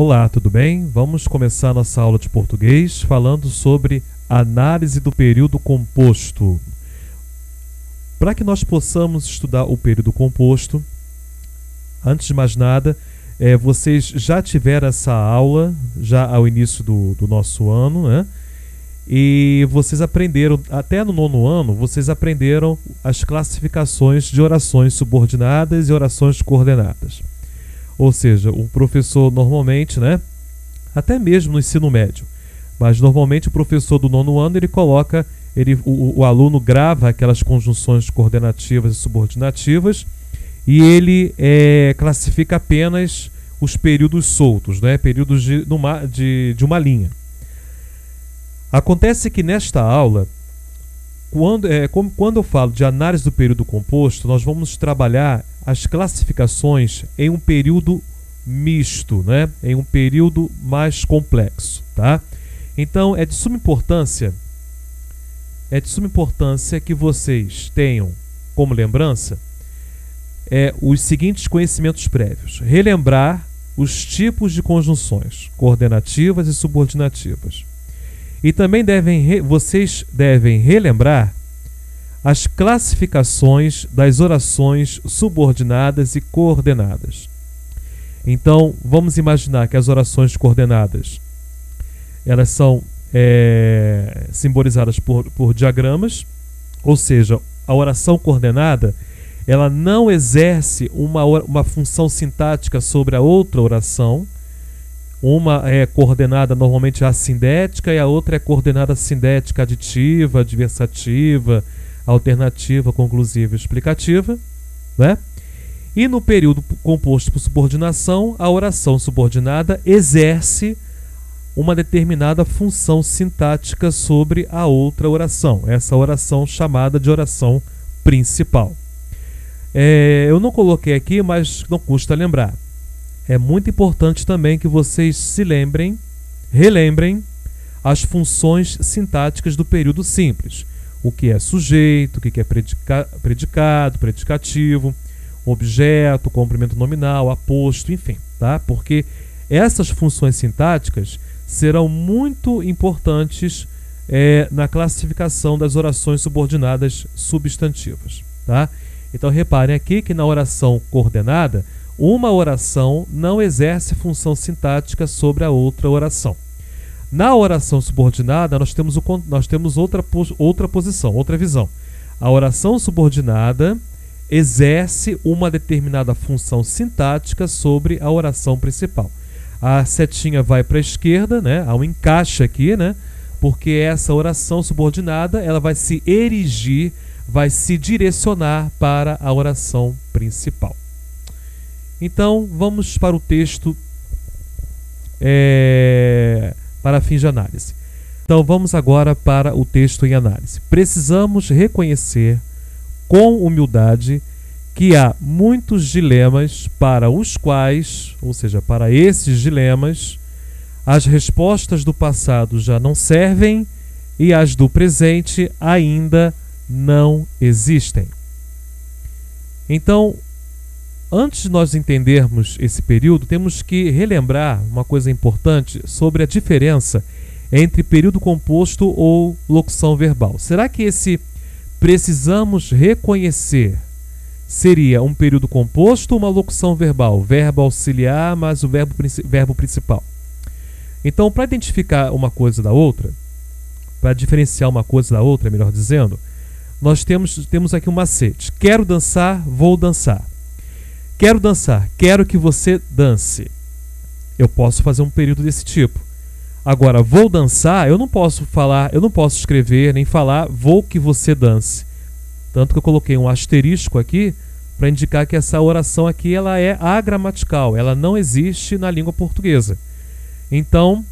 Olá, tudo bem? Vamos começar nossa aula de português falando sobre análise do período composto. Para que nós possamos estudar o período composto, antes de mais nada, vocês já tiveram essa aula já ao início do nosso ano, né? E vocês aprenderam, até no 9º ano, vocês aprenderam as classificações de orações subordinadas e orações coordenadas. Ou seja, o professor normalmente, né, até mesmo no ensino médio, mas normalmente o professor do 9º ano, ele coloca, o aluno grava aquelas conjunções coordenativas e subordinativas e ele classifica apenas os períodos soltos, né, períodos de uma linha. Acontece que nesta aula, quando eu falo de análise do período composto, nós vamos trabalhar as classificações em um período misto, né? Em um período mais complexo, tá? Então é de suma importância que vocês tenham como lembrança os seguintes conhecimentos prévios: relembrar os tipos de conjunções coordenativas e subordinativas. E também vocês devem relembrar as classificações das orações subordinadas e coordenadas. Então, vamos imaginar que as orações coordenadas, elas são simbolizadas por diagramas, ou seja, a oração coordenada, ela não exerce uma função sintática sobre a outra oração. Uma é coordenada normalmente assindética e a outra é coordenada sindética aditiva, adversativa, alternativa, conclusiva e explicativa, né? E no período composto por subordinação, a oração subordinada exerce uma determinada função sintática sobre a outra oração, essa oração chamada de oração principal. Eu não coloquei aqui, mas não custa lembrar. É muito importante também que vocês relembrem as funções sintáticas do período simples. O que é sujeito, o que é predicado, predicativo, objeto, complemento nominal, aposto, enfim, tá? Porque essas funções sintáticas serão muito importantes na classificação das orações subordinadas substantivas, tá? Então reparem aqui que na oração coordenada, uma oração não exerce função sintática sobre a outra oração. Na oração subordinada, nós temos outra posição, outra visão. A oração subordinada exerce uma determinada função sintática sobre a oração principal. A setinha vai para a esquerda, né? Há um encaixe aqui, né? Porque essa oração subordinada, ela vai se erigir, vai se direcionar para a oração principal. Então, vamos para o texto para fins de análise. Então, vamos agora para o texto em análise. Precisamos reconhecer com humildade que há muitos dilemas para os quais, ou seja, para esses dilemas, as respostas do passado já não servem e as do presente ainda não existem. Então, antes de nós entendermos esse período, temos que relembrar uma coisa importante sobre a diferença entre período composto ou locução verbal. Será que esse precisamos reconhecer seria um período composto ou uma locução verbal? Verbo auxiliar mais o verbo principal. Então, para identificar uma coisa da outra, para diferenciar uma coisa da outra, melhor dizendo, nós temos aqui um macete. Quero dançar, vou dançar. Quero dançar, quero que você dance. Eu posso fazer um período desse tipo. Agora, vou dançar, eu não posso escrever nem falar vou que você dance. Tanto que eu coloquei um asterisco aqui para indicar que essa oração aqui ela é agramatical, ela não existe na língua portuguesa. Então,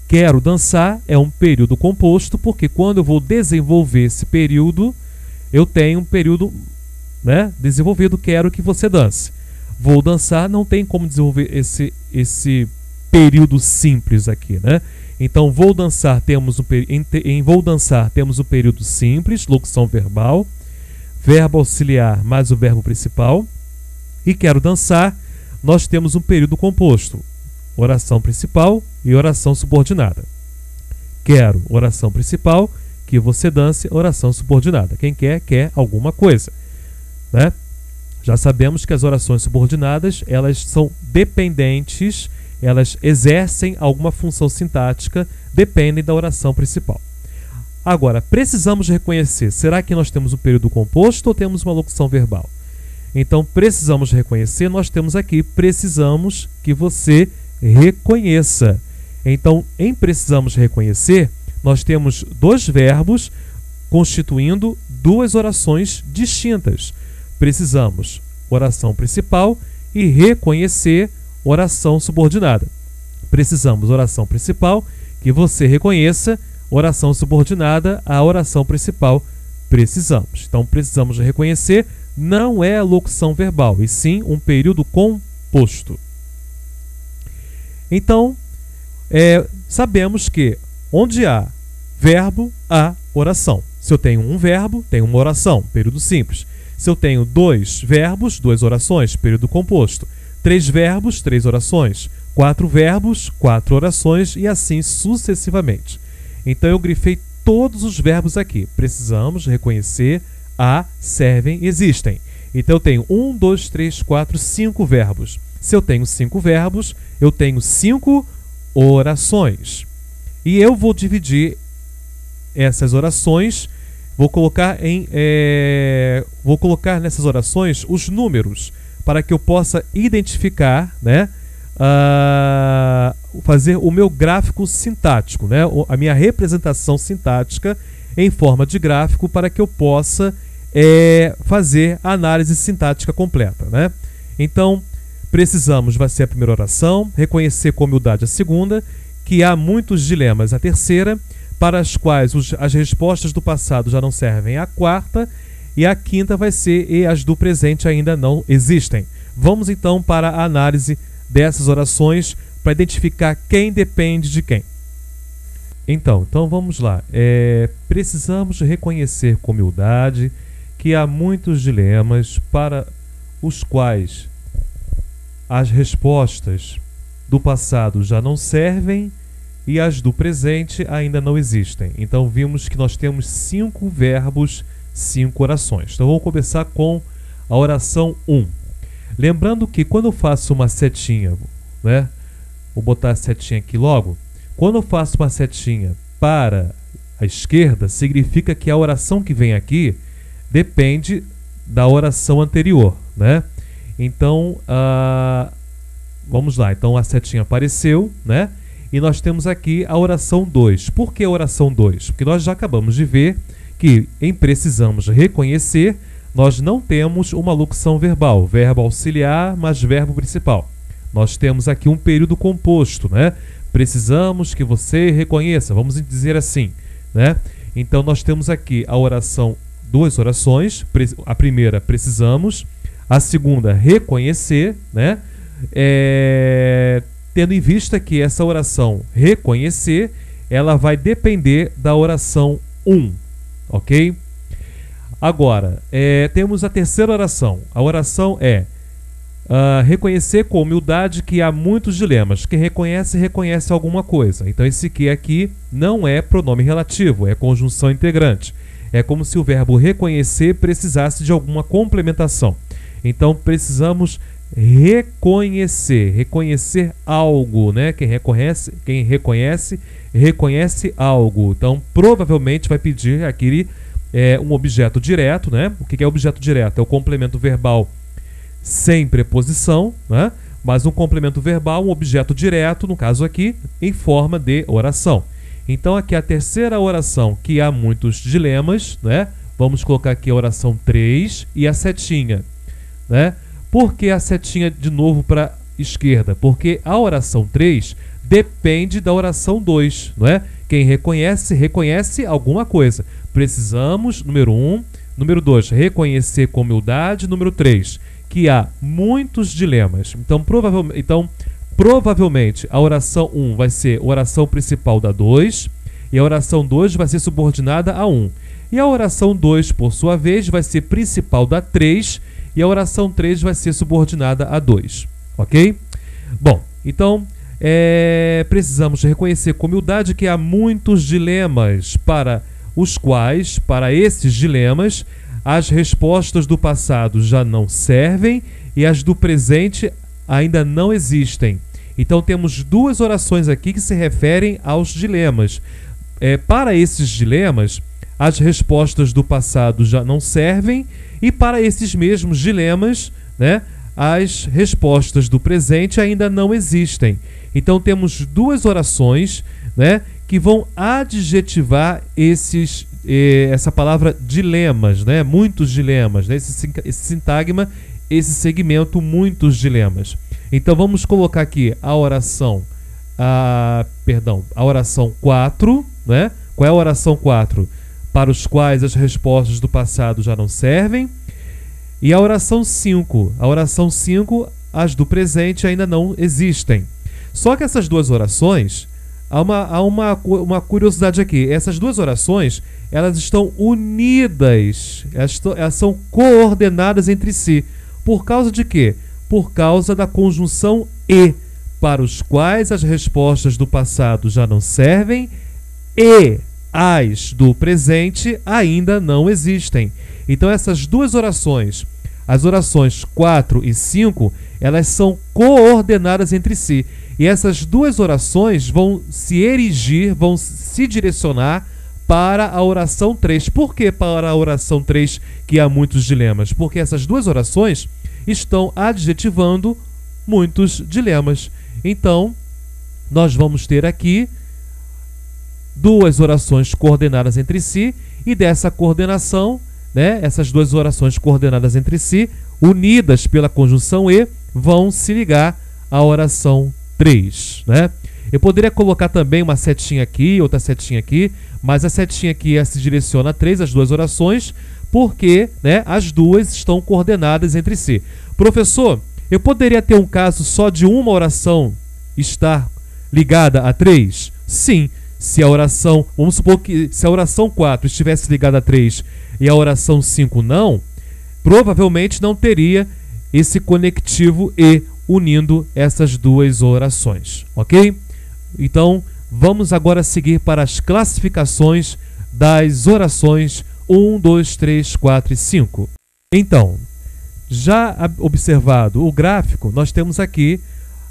quero dançar é um período composto, porque quando eu vou desenvolver esse período, eu tenho um período, né, desenvolvido, quero que você dance. Vou dançar, não tem como desenvolver esse período simples aqui, né? Então, vou dançar, em vou dançar temos o período simples, locução verbal, verbo auxiliar mais o verbo principal. E quero dançar, nós temos um período composto. oração principal e oração subordinada. Quero oração principal, que você dance oração subordinada. Quem quer alguma coisa, né? Já sabemos que as orações subordinadas, elas são dependentes, elas exercem alguma função sintática, dependem da oração principal. Agora, precisamos reconhecer, será que nós temos um período composto ou temos uma locução verbal? Então, precisamos reconhecer, nós temos aqui, precisamos que você reconheça. Então, em precisamos reconhecer, nós temos dois verbos constituindo duas orações distintas. Precisamos oração principal e reconhecer oração subordinada. Precisamos oração principal, que você reconheça, oração subordinada à oração principal. Precisamos. Então, precisamos reconhecer não é a locução verbal, e sim um período composto. Então, sabemos que onde há verbo, há oração. Se eu tenho um verbo, tenho uma oração, período simples. Se eu tenho dois verbos, duas orações, período composto. Três verbos, três orações. Quatro verbos, quatro orações e assim sucessivamente. Então eu grifei todos os verbos aqui. Precisamos reconhecer, há, servem, existem. Então eu tenho 1, 2, 3, 4, 5 verbos. Se eu tenho 5 verbos, eu tenho 5 orações. E eu vou dividir essas orações, vou colocar nessas orações os números, para que eu possa identificar, né, fazer o meu gráfico sintático, né, a minha representação sintática em forma de gráfico, para que eu possa fazer a análise sintática completa, né? Então, precisamos, vai ser a primeira oração, reconhecer com humildade a segunda, que há muitos dilemas a terceira, para as quais as respostas do passado já não servem a quarta, e a quinta vai ser e as do presente ainda não existem. Vamos então para a análise dessas orações para identificar quem depende de quem. Então vamos lá. Precisamos reconhecer com humildade que há muitos dilemas para os quais as respostas do passado já não servem e as do presente ainda não existem. Então vimos que nós temos 5 verbos, 5 orações. Então vamos começar com a oração 1. Lembrando que quando eu faço uma setinha, né? Vou botar a setinha aqui logo. Quando eu faço uma setinha para a esquerda, significa que a oração que vem aqui depende da oração anterior, né? Então, vamos lá. Então a setinha apareceu, né? E nós temos aqui a oração 2. Por que a oração 2? Porque nós já acabamos de ver que em precisamos reconhecer, nós não temos uma locução verbal, verbo auxiliar mais verbo principal. Nós temos aqui um período composto, né? Precisamos que você reconheça, vamos dizer assim, né? Então nós temos aqui a oração, duas orações, a primeira precisamos, a segunda reconhecer, né? Tendo em vista que essa oração reconhecer, ela vai depender da oração 1, ok? Agora, temos a terceira oração. A oração é reconhecer com humildade que há muitos dilemas. Quem reconhece, reconhece alguma coisa. Então esse que aqui não é pronome relativo, é conjunção integrante. É como se o verbo reconhecer precisasse de alguma complementação. Então precisamos reconhecer algo, né? Quem reconhece, reconhece algo. Então provavelmente vai pedir aquele um objeto direto, né? O que é objeto direto? É o complemento verbal sem preposição, né? Mas um complemento verbal, um objeto direto, no caso aqui, em forma de oração. Então aqui a terceira oração, que há muitos dilemas, né? Vamos colocar aqui a oração 3 e a setinha, né? Por que a setinha de novo para a esquerda? Porque a oração 3 depende da oração 2, não é? Quem reconhece, reconhece alguma coisa. Precisamos, número 1. Número 2, reconhecer com humildade. Número 3, que há muitos dilemas. Então, provavelmente, a oração 1 vai ser a oração principal da 2, e a oração 2 vai ser subordinada a 1. E a oração 2, por sua vez, vai ser principal da 3, e a oração 3 vai ser subordinada a 2. Ok? Bom, então, precisamos reconhecer com humildade que há muitos dilemas para esses dilemas, as respostas do passado já não servem e as do presente ainda não existem. Então temos duas orações aqui que se referem aos dilemas. Para esses dilemas, as respostas do passado já não servem e para esses mesmos dilemas, né, as respostas do presente ainda não existem. Então temos duas orações, né, que vão adjetivar essa palavra dilemas, né, muitos dilemas, né, esse sintagma, esse segmento, muitos dilemas. Então vamos colocar aqui a oração, a oração 4, né? Qual é a oração 4? Para os quais as respostas do passado já não servem. E a oração 5. A oração 5, as do presente ainda não existem. Só que essas duas orações, há uma curiosidade aqui. Essas duas orações, elas estão unidas, elas são coordenadas entre si. Por causa de quê? Por causa da conjunção e, para os quais as respostas do passado já não servem e as do presente ainda não existem. Então essas duas orações, as orações 4 e 5, elas são coordenadas entre si. E essas duas orações vão se erigir, vão se direcionar para a oração 3. Por que para a oração 3 que há muitos dilemas? Porque essas duas orações estão adjetivando muitos dilemas. Então, nós vamos ter aqui duas orações coordenadas entre si, e dessa coordenação, né, essas duas orações coordenadas entre si, unidas pela conjunção e, vão se ligar à oração 3, né? Eu poderia colocar também uma setinha aqui, outra setinha aqui, mas a setinha aqui se direciona a 3, as duas orações, porque, né, as duas estão coordenadas entre si. Professor, eu poderia ter um caso só de uma oração estar ligada a 3? Sim. Se a oração, vamos supor que se a oração 4 estivesse ligada a 3 e a oração 5 não, provavelmente não teria esse conectivo e unindo essas duas orações, ok? Então, vamos agora seguir para as classificações das orações 1, 2, 3, 4 e 5. Então, já observado o gráfico, nós temos aqui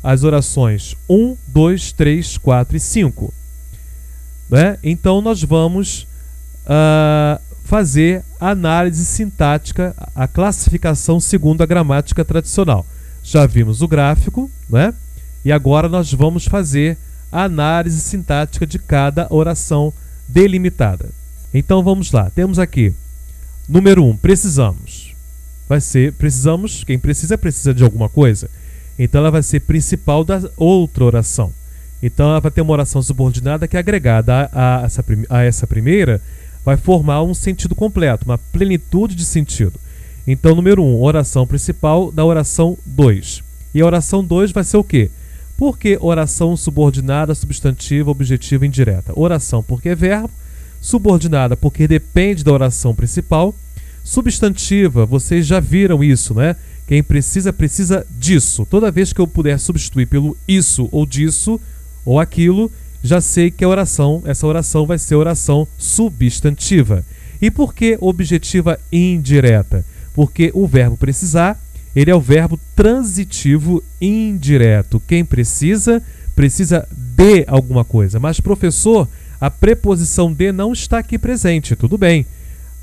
as orações 1, 2, 3, 4 e 5. Né? Então, nós vamos fazer a análise sintática, a classificação segundo a gramática tradicional. Já vimos o gráfico, né? E agora nós vamos fazer a análise sintática de cada oração delimitada. Então vamos lá, temos aqui, número 1, precisamos. Precisamos, quem precisa de alguma coisa. Então ela vai ser principal da outra oração. Então ela vai ter uma oração subordinada que é agregada a essa primeira, vai formar um sentido completo, uma plenitude de sentido. Então, número 1, oração principal da oração 2. E a oração 2 vai ser o quê? Por que oração subordinada, substantiva, objetiva e indireta? Oração porque é verbo, subordinada porque depende da oração principal, substantiva, vocês já viram isso, né? Quem precisa disso. Toda vez que eu puder substituir pelo isso ou disso ou aquilo, já sei que essa oração vai ser oração substantiva. E por que objetiva indireta? Porque o verbo precisar, ele é o verbo transitivo indireto. Quem precisa de alguma coisa. Mas, professor, a preposição de não está aqui presente. Tudo bem.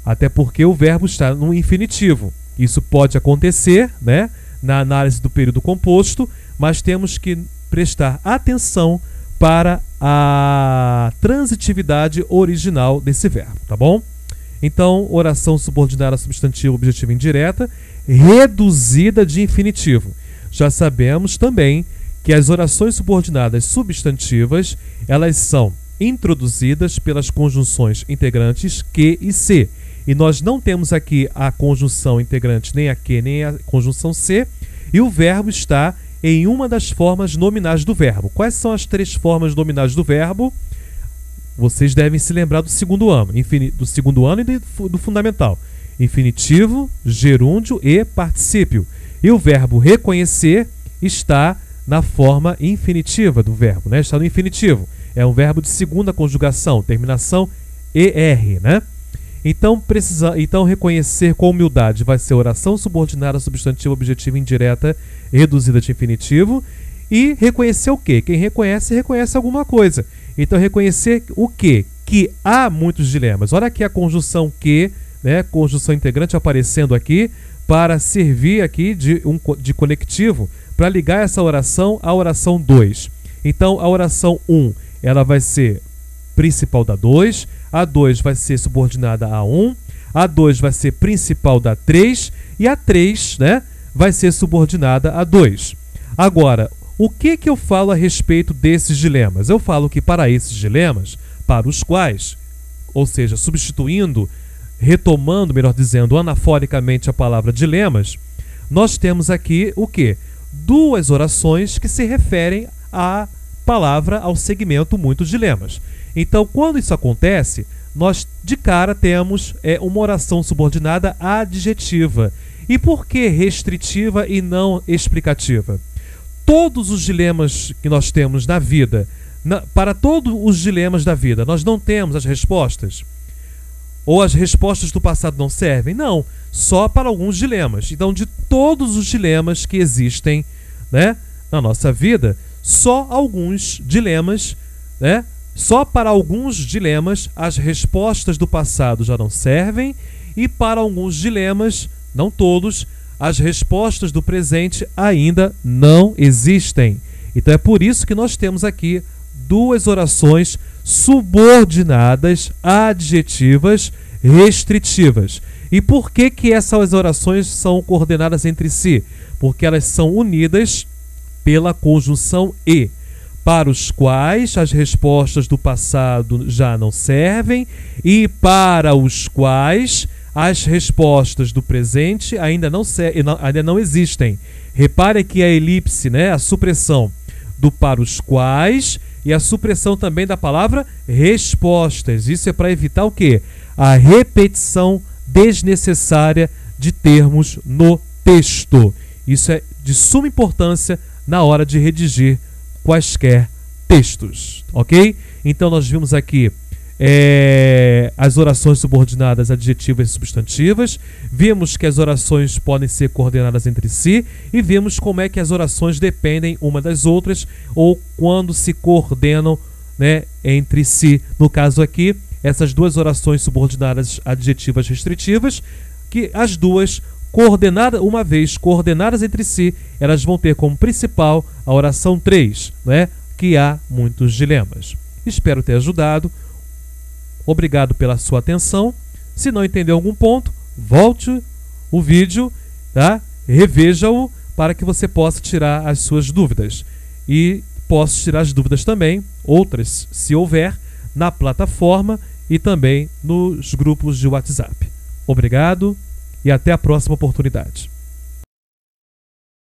Até porque o verbo está no infinitivo. Isso pode acontecer, né, na análise do período composto, mas temos que prestar atenção para a transitividade original desse verbo, tá bom? Então, oração subordinada substantiva, objetiva indireta, reduzida de infinitivo. Já sabemos também que as orações subordinadas substantivas, elas são introduzidas pelas conjunções integrantes que e se. E nós não temos aqui a conjunção integrante nem a que, nem a conjunção se, e o verbo está em uma das formas nominais do verbo. Quais são as 3 formas nominais do verbo? Vocês devem se lembrar do segundo ano e do fundamental. Infinitivo, gerúndio e particípio. E o verbo reconhecer está na forma infinitiva do verbo, né? Está no infinitivo. É um verbo de segunda conjugação, terminação ER, né? Então, reconhecer com humildade vai ser oração subordinada, substantivo, objetivo, indireta, reduzida de infinitivo. E reconhecer o quê? Quem reconhece, reconhece alguma coisa. Então, reconhecer o quê? Que há muitos dilemas. Olha aqui a conjunção que, né? Conjunção integrante aparecendo aqui para servir aqui de conectivo para ligar essa oração à oração 2. Então, a oração 1, ela vai ser principal da 2, a 2 vai ser subordinada a 1, a 2 vai ser principal da 3 e a 3, né, vai ser subordinada a 2. Agora, o que eu falo a respeito desses dilemas? Eu falo que para esses dilemas, para os quais, ou seja, substituindo, retomando, melhor dizendo, anaforicamente a palavra dilemas, nós temos aqui o quê? Duas orações que se referem à palavra, ao segmento muitos dilemas. Então, quando isso acontece, nós de cara temos uma oração subordinada adjetiva. E por que restritiva e não explicativa? Todos os dilemas que nós temos na vida, para todos os dilemas da vida, nós não temos as respostas? Ou as respostas do passado não servem? Não, só para alguns dilemas. Então, de todos os dilemas que existem, né, na nossa vida, só alguns dilemas, né, só para alguns dilemas as respostas do passado já não servem, e para alguns dilemas, não todos, as respostas do presente ainda não existem. Então é por isso que nós temos aqui duas orações subordinadas adjetivas restritivas. E por que essas orações são coordenadas entre si? Porque elas são unidas pela conjunção e, para os quais as respostas do passado já não servem e para os quais as respostas do presente ainda não existem. Repare que a elipse, né, a supressão do para os quais e a supressão também da palavra respostas. Isso é para evitar o quê? A repetição desnecessária de termos no texto. Isso é de suma importância na hora de redigir quaisquer textos, ok? Então nós vimos aqui as orações subordinadas adjetivas e substantivas, vimos que as orações podem ser coordenadas entre si e vimos como é que as orações dependem uma das outras ou quando se coordenam, né, entre si. No caso aqui, essas duas orações subordinadas adjetivas restritivas, que as duas uma vez coordenadas entre si, elas vão ter como principal a oração 3, né, que há muitos dilemas. Espero ter ajudado. Obrigado pela sua atenção. Se não entendeu algum ponto, volte o vídeo, tá? Reveja-o para que você possa tirar as suas dúvidas. E posso tirar as dúvidas também, outras, se houver, na plataforma e também nos grupos de WhatsApp. Obrigado e até a próxima oportunidade.